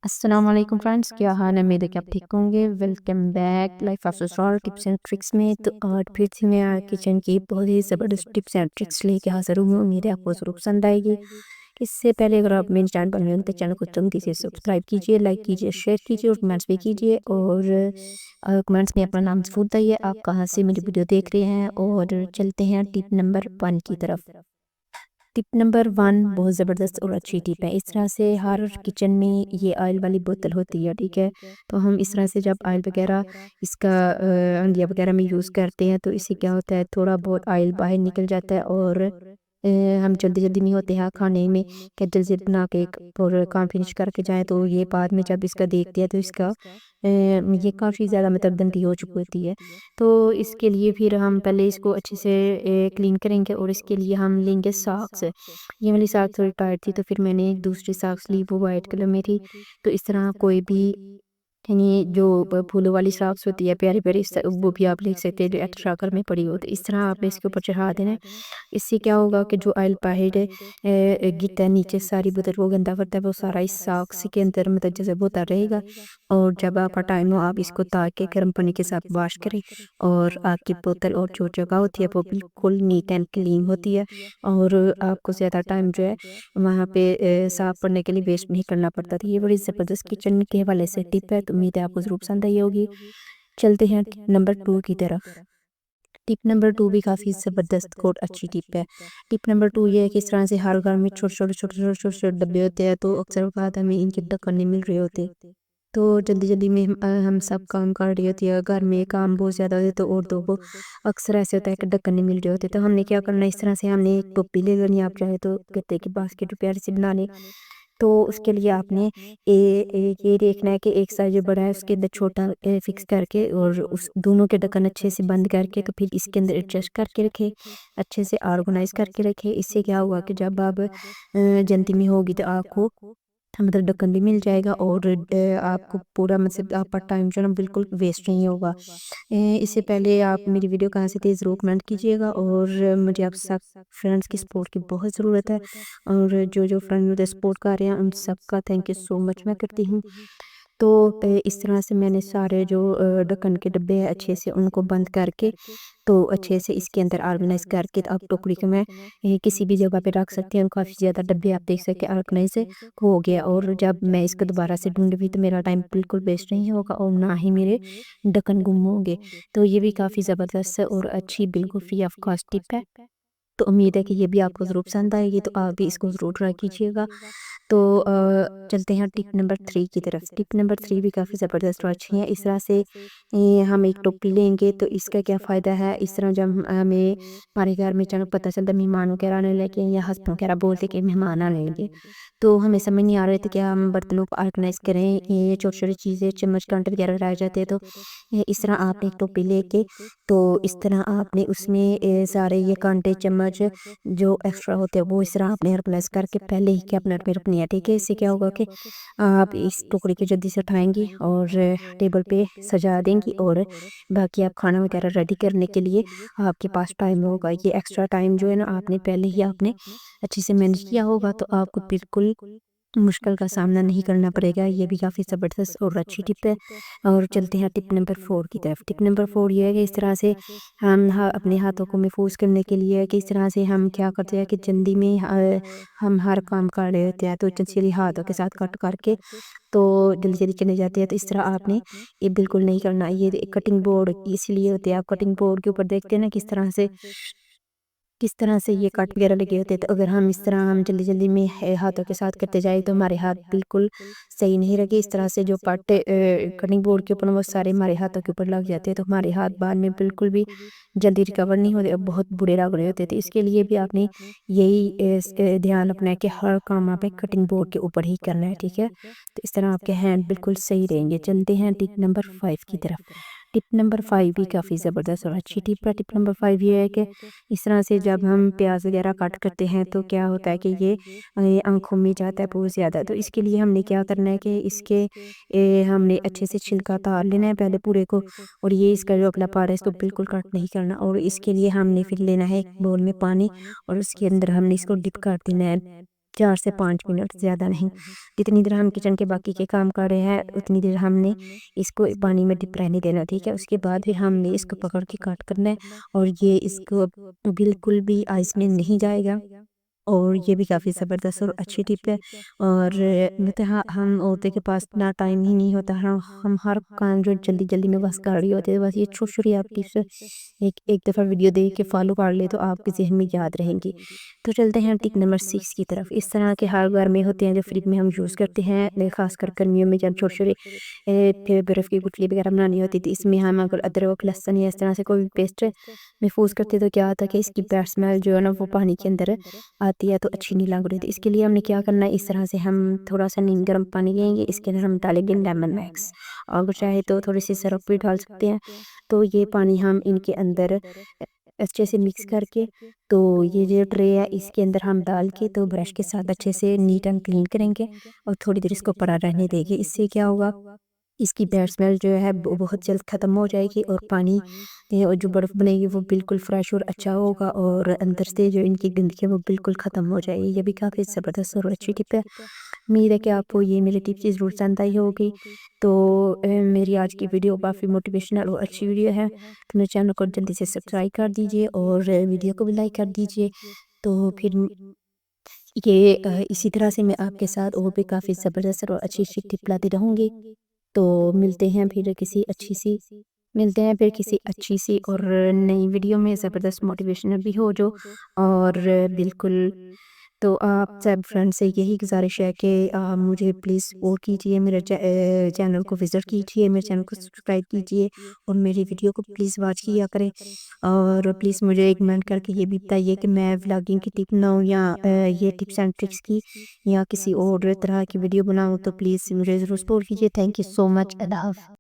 अस्सलाम वालेकुम फ्रेंड्स, क्या हाल है? उम्मीद है कि आप ठीक होंगे। वेलकम बैक लाइफ ऑफ ससुराल टिप्स एंड ट्रिक्स में। तो आज फिर से मैं किचन की बहुत ही ज़बरदस्त टिप्स एंड ट्रिक्स लेके हाज़िर हूँ। उम्मीद है आपको ज़रूर पसंद आएगी। इससे पहले अगर आप मेरे चैनल पर नए हो तो चैनल को जल्दी से सब्सक्राइब कीजिए, लाइक कीजिए, शेयर कीजिए और कमेंट्स भी कीजिए। और कमेंट्स में अपना नाम ज़रूर बताइए, आप कहाँ से मेरी वीडियो देख रहे हैं। और चलते हैं टिप नंबर 1 की तरफ। टिप नंबर 1 बहुत ज़बरदस्त और अच्छी टिप है। इस तरह से हर किचन में ये ऑयल वाली बोतल होती है, ठीक है? तो हम इस तरह से जब ऑयल वगैरह इसका हंडिया वगैरह में यूज़ करते हैं तो इससे क्या होता है, थोड़ा बहुत ऑयल बाहर निकल जाता है। और हम जल्दी-जल्दी में होते हैं खाने में कि जल्दी से बना के एक और काम फिनिश करके जाएँ, तो ये बाद में जब इसका देखते हैं तो इसका ये काफ़ी ज़्यादा मतलब गंदी हो चुकी होती है। तो इसके लिए फिर हम पहले इसको अच्छे से क्लीन करेंगे और इसके लिए हम लेंगे सॉक्स। ये वाली सॉक्स थोड़ी टाइट थी तो फिर मैंने दूसरी सॉक्स ली, वो वाइट कलर में थी। तो इस तरह कोई भी यानी जो फूलों वाली सॉक्स होती है प्यारी प्यारी, वो भी आप ले सकते हैं जो एक्स्ट्रा घर में पड़ी हो। तो इस तरह आपने इसके ऊपर चढ़ा देना है। इससे क्या होगा कि जो ऑयल बाहर गिरता है नीचे सारी बोतल, वो गंदा करता है, वो सारा इस सॉक्स के अंदर मतलब जैसे होता रहेगा। और जब आपका टाइम हो आप इसको तार के गर्म पानी के साथ वॉश करें और आपकी बोतल और जो जगह होती है वो बिल्कुल नीट एंड क्लीन होती है। और आपको ज़्यादा टाइम जो है वहाँ पे साफ़ करने के लिए वेस्ट नहीं करना पड़ता। तो ये बड़ी ज़बरदस्त किचन के हवाले से टिप है, तो उम्मीद है आपको ज़रूर पसंद आई होगी। चलते हैं नंबर 2 की तरफ। टिप नंबर 2 भी काफ़ी ज़बरदस्त और अच्छी टिप है। टिप नंबर 2 ये है कि इस तरह से हर घर में छोटे-छोटे डब्बे होते हैं, तो अक्सर औक़ात हमें इनके ढक्कन नहीं मिल रहे होते। तो जल्दी-जल्दी में हम सब काम कर रही होती है, घर में काम बहुत ज़्यादा होते तो औरतों को अक्सर ऐसे होता है कि ढक्कन नहीं मिल रहे होते। तो हमने क्या करना है, इस तरह से हमने एक टोपी ले लेनी है, आप चाहे तो गत्ते की बास्केट प्यारी सी बना लें। तो उसके लिए आपने ये देखना है कि एक साइज़ जो बड़ा है उसके अंदर छोटा फिक्स करके और उस दोनों के ढक्कन अच्छे से बंद करके तो फिर इसके अंदर एडजस्ट करके रखें, अच्छे से ऑर्गेनाइज़ करके रखें। इससे क्या होगा कि जब आप जल्दी में होगी तो आपको मतलब ढक्कन भी मिल जाएगा और आपको पूरा मतलब आपका टाइम जो है ना बिल्कुल वेस्ट नहीं होगा। इससे पहले आप मेरी वीडियो कहाँ से थी ज़रूर कमेंट कीजिएगा। और मुझे आप सब फ्रेंड्स की सपोर्ट की बहुत ज़रूरत है। और जो फ्रेंड मुझे सपोर्ट कर रहे हैं उन सबका थैंक यू सो मच मैं करती हूँ। तो इस तरह से मैंने सारे जो ढक्कन के डब्बे हैं अच्छे से उनको बंद करके तो अच्छे से इसके अंदर ऑर्गेनाइज़ करके तो अब टोकरी को मैं किसी भी जगह पे रख सकती हूँ। काफ़ी ज़्यादा डब्बे आप देख सकते हैं ऑर्गेनाइज़ हो गया। और जब मैं इसको दोबारा से ढूँढूँगी तो मेरा टाइम बिल्कुल वेस्ट नहीं होगा और ना ही मेरे ढक्कन गुम होंगे। तो ये भी काफ़ी ज़बरदस्त और अच्छी बिल्कुल फ्री ऑफ कॉस्ट टिप है। तो उम्मीद है कि ये भी आपको ज़रूर पसंद आएगी, तो आप भी इसको ज़रूर ट्राई कीजिएगा। तो चलते हैं टिप नंबर 3 की तरफ। टिप नंबर 3 भी काफ़ी ज़बरदस्त और अच्छी है। इस तरह से हम एक टोपी लेंगे तो इसका क्या फ़ायदा है, इस तरह जब हमें हमारे घर में अचानक पता चलता है मेहमान वगैरह आने लगे या हस्बैंड वगैरह बोलते कि मेहमान आने लगे, तो हमें समझ नहीं आ रहे थे कि हम बर्तनों को ऑर्गेनाइज़ करें। ये छोटी-छोटी चीज़ें चम्मच कांटे वगैरह रह जाते हैं, तो इस तरह आपने एक टोपी लेके तो इस तरह आपने उसमें सारे ये कांटे चम्मच जो एक्स्ट्रा होते हैं वो इस तरह आपने ऑर्गेनाइज़ करके पहले ही कैबिनेट में रखनी है, ठीक है? इससे क्या होगा कि आप इस टुकड़ी को जल्दी से उठाएँगी और टेबल पे सजा देंगी और बाकी आप खाना वगैरह रेडी करने के लिए आपके पास टाइम होगा। ये एक्स्ट्रा टाइम जो है ना आपने पहले ही आपने अच्छे से मैनेज किया होगा, तो आपको बिल्कुल मुश्किल का सामना नहीं करना पड़ेगा। ये भी काफ़ी ज़बरदस्त और अच्छी टिप है। और चलते हैं टिप नंबर 4 की तरफ। टिप नंबर 4 ये है कि इस तरह से हम अपने हाथों को महफूज करने के लिए कि इस तरह से हम क्या करते हैं कि जल्दी में हम हर काम कर रहे होते हैं तो जल्दी हाथों के साथ कट करके तो जल्दी-जल्दी चले जाते हैं। तो इस तरह आपने ये बिल्कुल नहीं करना। ये कटिंग बोर्ड इसीलिए होते हैं, आप कटिंग बोर्ड के ऊपर देखते हैं ना किस तरह से ये कट वगैरह लगे होते हैं। तो अगर हम इस तरह हम जल्दी-जल्दी में हाथों के साथ करते जाए तो हमारे हाथ बिल्कुल सही नहीं रहेंगे। इस तरह से जो पार्ट कटिंग बोर्ड के ऊपर वो सारे हमारे हाथों के ऊपर लग जाते हैं, तो हमारे हाथ बाद में बिल्कुल भी जल्दी रिकवर नहीं होते और बहुत बुरे लग रहे होते। तो इसके लिए भी आपने यही ध्यान रखना है कि हर काम आपने कटिंग बोर्ड के ऊपर ही करना है, ठीक है? तो इस तरह आपके हैंड बिल्कुल सही रहेंगे। चलते हैं टिप नंबर 5 की तरफ। टिप नंबर 5 भी काफ़ी ज़बरदस्त और अच्छी टिप है। टिप नंबर 5 ये है कि इस तरह से जब हम प्याज वगैरह कट करते हैं तो क्या होता है कि ये आँखों में जाता है बहुत ज़्यादा। तो इसके लिए हमने क्या करना है कि इसके हमने अच्छे से छिलका उतार लेना है पहले पूरे को। और ये इसका जो अगला पार्ट है इसको बिल्कुल कट नहीं करना। और इसके लिए हमने फिर लेना है एक बाउल में पानी और उसके अंदर हमने इसको डिप कर देना है। 4 से 5 मिनट, ज़्यादा नहीं। जितनी देर हम किचन के बाकी के काम कर रहे हैं उतनी देर हमने इसको पानी में डिप रहने देना, ठीक है। उसके बाद फिर हमने इसको पकड़ के काट करना है और ये इसको बिल्कुल भी आइस में नहीं जाएगा और ये भी काफ़ी ज़बरदस्त और अच्छी टिप है। और मतलब हाँ, हम औरतों के पास इतना टाइम ही नहीं होता, हम हर काम जो जल्दी-जल्दी में बस कर रही होती है। बस ये छोटी-छोटी आप टिप्स एक एक दफ़ा वीडियो देख के फॉलो कर ले तो आपके ज़हन में याद रहेंगी। तो चलते हैं टिप नंबर 6 की तरफ। इस तरह के हर घर में होते हैं जो फ्रिज में हम यूज़ करते हैं, ख़ासकर गर्मियों में जब छोटे-छोटे फिर बर्फ़ की गुठली वगैरह बनानी होती थी। इसमें हम अगर अदरक, लहसुन या इस तरह से कोई भी पेस्ट महफ़ूज़ करते तो क्या होता है कि इसकी बैड स्मेल जो है ना वो पानी के अंदर आती है तो अच्छी नहीं लग रही थी। इसके लिए हमने क्या करना है, इस तरह से हम थोड़ा-सा नीम गर्म पानी लेंगे, इसके अंदर हम डालेंगे लेमन मैक्स, अगर चाहे तो थोड़ी-सी सिरप भी डाल सकते हैं। तो ये पानी हम इनके अंदर अच्छे से मिक्स करके, तो ये जो ट्रे है इसके अंदर हम डाल के तो ब्रश के साथ अच्छे से नीट एंड क्लीन करेंगे और थोड़ी देर इसको पड़ा रहने देंगे। इससे क्या होगा, इसकी बैड स्मेल जो है वो बहुत जल्द ख़त्म हो जाएगी और पानी और जो बर्फ़ बनेगी वो बिल्कुल फ्रेश और अच्छा होगा और अंदर से जो इनकी गंदगी है वो बिल्कुल ख़त्म हो जाएगी। ये भी काफ़ी ज़बरदस्त और अच्छी टिप है। उम्मीद है कि आपको ये मेरी टिप ज़रूर पसंद आई होगी। तो मेरी आज की वीडियो काफ़ी मोटिवेशनल और अच्छी वीडियो है। तो मेरे चैनल को जल्दी से सब्सक्राइब कर दीजिए और वीडियो को भी लाइक कर दीजिए। तो फिर ये इसी तरह से मैं आपके साथ और भी काफ़ी ज़बरदस्त और अच्छी-अच्छी टिप लाती रहूँगी। तो मिलते हैं फिर किसी अच्छी सी और नई वीडियो में, ज़बरदस्त मोटिवेशनल भी हो जो और बिल्कुल। तो आप सब फ्रेंड से यही गुज़ारिश है कि मुझे प्लीज़ सपोर्ट कीजिए, मेरे चैनल को विज़िट कीजिए, मेरे चैनल को सब्सक्राइब कीजिए और मेरी वीडियो को प्लीज़ वॉच किया करें। और प्लीज़ मुझे एक कमेंट करके ये भी बताइए कि मैं व्लॉगिंग की टिप बनाऊँ या ये टिप्स एंड ट्रिक्स की या किसी और तरह की वीडियो बनाऊँ, तो प्लीज़ मुझे ज़रूर सपोर्ट कीजिए। Thank you so much. अल्लाह हाफ़िज़।